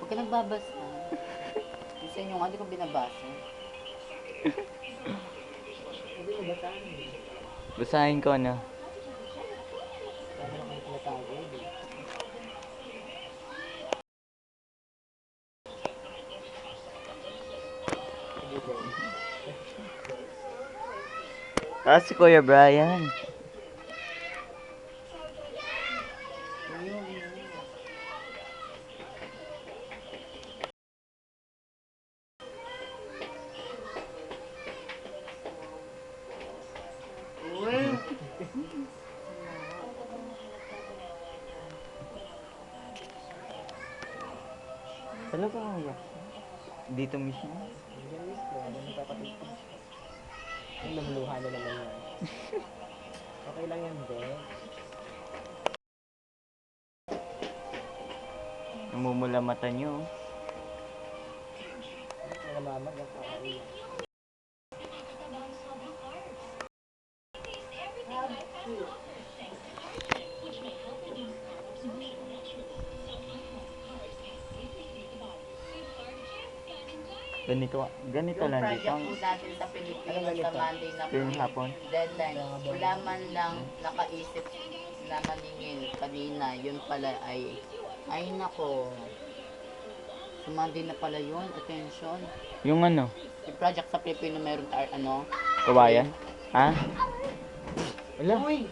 Huwag ka nagbabasa. Sa inyo nga, hindi ko binabasa. Hindi mo basahan eh. Basahin ko na. Paano naman tinatago eh. Tapos si Kuya Brian. Talaga ba? Dito mismo? Yan mismo, ano nagpapatid. Ay, namuluha na naman yan. Okay lang yan, Ben. Namumula mata niyo. Mga mamag ang kakailan. Ganito Yung lang dito. project po natin sa Pilipinas sa Monday na Yung hapon. deadline. Wala man lang nakaisip na maningil kanina. Yun pala ay nako. Sa Monday na pala yun. Attention. Yung ano? Yung project sa Pilipino meron Kawayan? Ha? Wala. Uy!